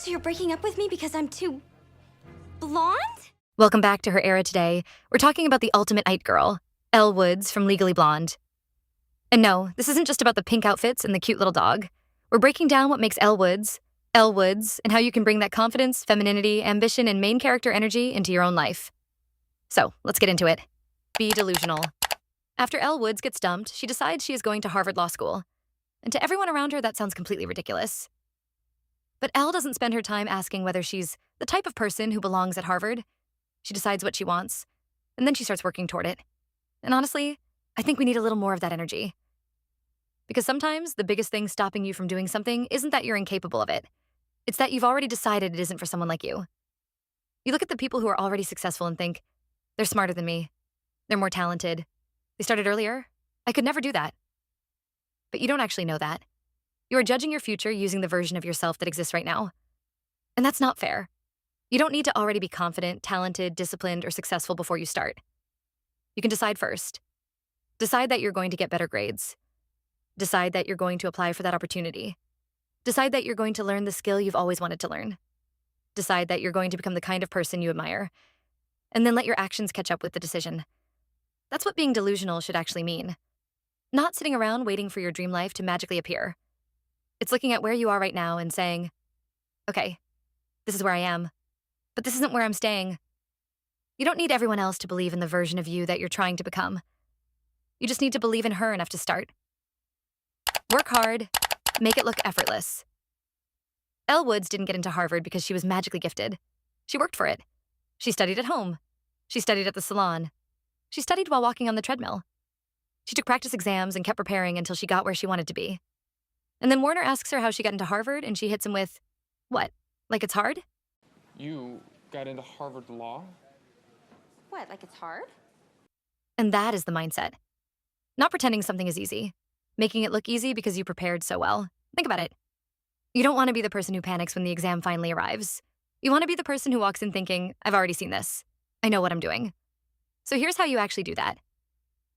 So you're breaking up with me because I'm too blonde? Welcome back to Her Era today. We're talking about the ultimate IT girl, Elle Woods from Legally Blonde. And no, this isn't just about the pink outfits and the cute little dog. We're breaking down what makes Elle Woods, and how you can bring that confidence, femininity, ambition, and main character energy into your own life. So, let's get into it. Be delusional. After Elle Woods gets dumped, she decides she is going to Harvard Law School. And to everyone around her, that sounds completely ridiculous. But Elle doesn't spend her time asking whether she's the type of person who belongs at Harvard. She decides what she wants, and then she starts working toward it. And honestly, I think we need a little more of that energy. Because sometimes the biggest thing stopping you from doing something isn't that you're incapable of it. It's that you've already decided it isn't for someone like you. You look at the people who are already successful and think, they're smarter than me. They're more talented. They started earlier. I could never do that. But you don't actually know that. You are judging your future using the version of yourself that exists right now. And that's not fair. You don't need to already be confident, talented, disciplined, or successful before you start. You can decide first. Decide that you're going to get better grades. Decide that you're going to apply for that opportunity. Decide that you're going to learn the skill you've always wanted to learn. Decide that you're going to become the kind of person you admire. And then let your actions catch up with the decision. That's what being delusional should actually mean. Not sitting around waiting for your dream life to magically appear. It's looking at where you are right now and saying, okay, this is where I am, but this isn't where I'm staying. You don't need everyone else to believe in the version of you that you're trying to become. You just need to believe in her enough to start. Work hard, make it look effortless. Elle Woods didn't get into Harvard because she was magically gifted. She worked for it. She studied at home. She studied at the salon. She studied while walking on the treadmill. She took practice exams and kept preparing until she got where she wanted to be. And then Warner asks her how she got into Harvard, and she hits him with, what, like it's hard? You got into Harvard Law? What, like it's hard? And that is the mindset. Not pretending something is easy. Making it look easy because you prepared so well. Think about it. You don't want to be the person who panics when the exam finally arrives. You want to be the person who walks in thinking, I've already seen this. I know what I'm doing. So here's how you actually do that.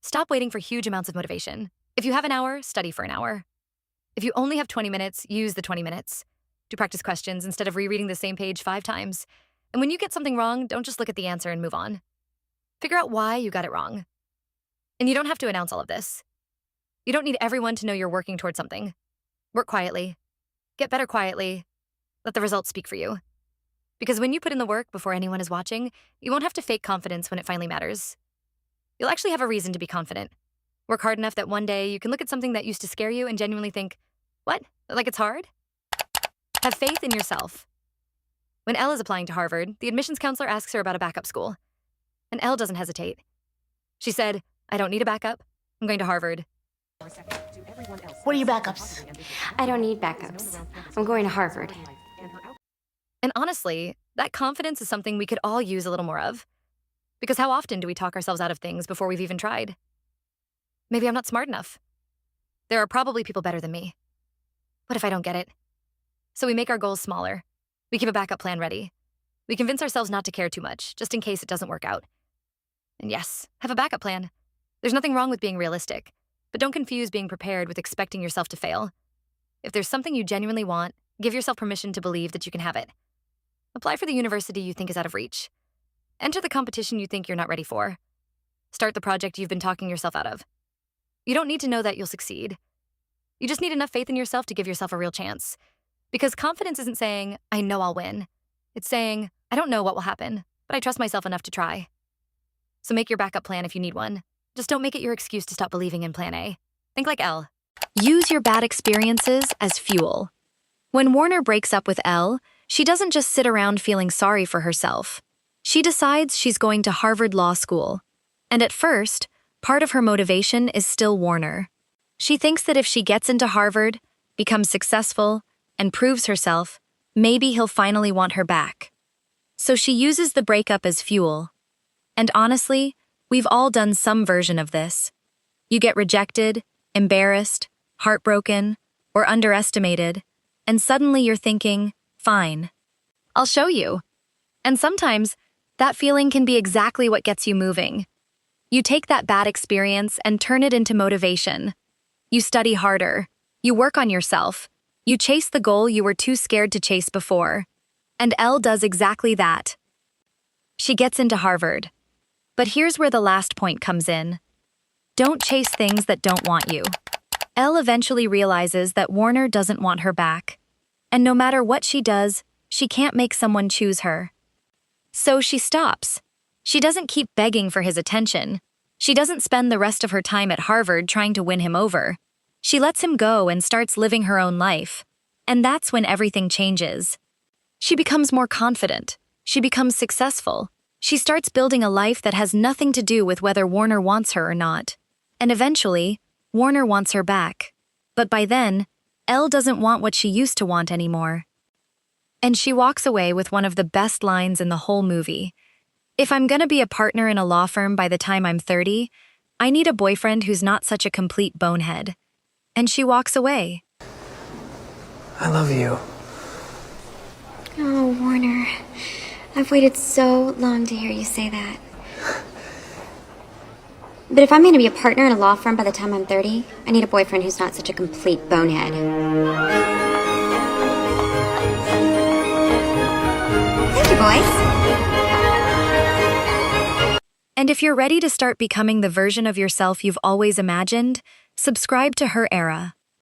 Stop waiting for huge amounts of motivation. If you have an hour, study for an hour. If you only have 20 minutes, use the 20 minutes. Do practice questions instead of rereading the same page 5 times. And when you get something wrong, don't just look at the answer and move on. Figure out why you got it wrong. And you don't have to announce all of this. You don't need everyone to know you're working towards something. Work quietly. Get better quietly. Let the results speak for you. Because when you put in the work before anyone is watching, you won't have to fake confidence when it finally matters. You'll actually have a reason to be confident. Work hard enough that one day you can look at something that used to scare you and genuinely think, what? Like it's hard? Have faith in yourself. When Elle is applying to Harvard, the admissions counselor asks her about a backup school. And Elle doesn't hesitate. She said, I don't need a backup. I'm going to Harvard. What are your backups? I don't need backups. I'm going to Harvard. And honestly, that confidence is something we could all use a little more of. Because how often do we talk ourselves out of things before we've even tried? Maybe I'm not smart enough. There are probably people better than me. What if I don't get it? So we make our goals smaller. We keep a backup plan ready. We convince ourselves not to care too much, just in case it doesn't work out. And yes, have a backup plan. There's nothing wrong with being realistic, but don't confuse being prepared with expecting yourself to fail. If there's something you genuinely want, give yourself permission to believe that you can have it. Apply for the university you think is out of reach. Enter the competition you think you're not ready for. Start the project you've been talking yourself out of. You don't need to know that you'll succeed. You just need enough faith in yourself to give yourself a real chance. Because confidence isn't saying, I know I'll win. It's saying, I don't know what will happen, but I trust myself enough to try. So make your backup plan if you need one. Just don't make it your excuse to stop believing in plan A. Think like Elle. Use your bad experiences as fuel. When Warner breaks up with Elle, she doesn't just sit around feeling sorry for herself. She decides she's going to Harvard Law School. And at first, part of her motivation is still Warner. She thinks that if she gets into Harvard, becomes successful, and proves herself, maybe he'll finally want her back. So she uses the breakup as fuel. And honestly, we've all done some version of this. You get rejected, embarrassed, heartbroken, or underestimated, and suddenly you're thinking, fine, I'll show you. And sometimes, that feeling can be exactly what gets you moving. You take that bad experience and turn it into motivation. You study harder. You work on yourself. You chase the goal you were too scared to chase before. And Elle does exactly that. She gets into Harvard. But here's where the last point comes in. Don't chase things that don't want you. Elle eventually realizes that Warner doesn't want her back. And no matter what she does, she can't make someone choose her. So she stops. She doesn't keep begging for his attention. She doesn't spend the rest of her time at Harvard trying to win him over. She lets him go and starts living her own life. And that's when everything changes. She becomes more confident. She becomes successful. She starts building a life that has nothing to do with whether Warner wants her or not. And eventually, Warner wants her back. But by then, Elle doesn't want what she used to want anymore. And she walks away with one of the best lines in the whole movie. If I'm gonna be a partner in a law firm by the time I'm 30, I need a boyfriend who's not such a complete bonehead. And she walks away. I love you. Oh, Warner. I've waited so long to hear you say that. But if I'm going to be a partner in a law firm by the time I'm 30, I need a boyfriend who's not such a complete bonehead. Thank you, boys. And if you're ready to start becoming the version of yourself you've always imagined, subscribe to Her Era.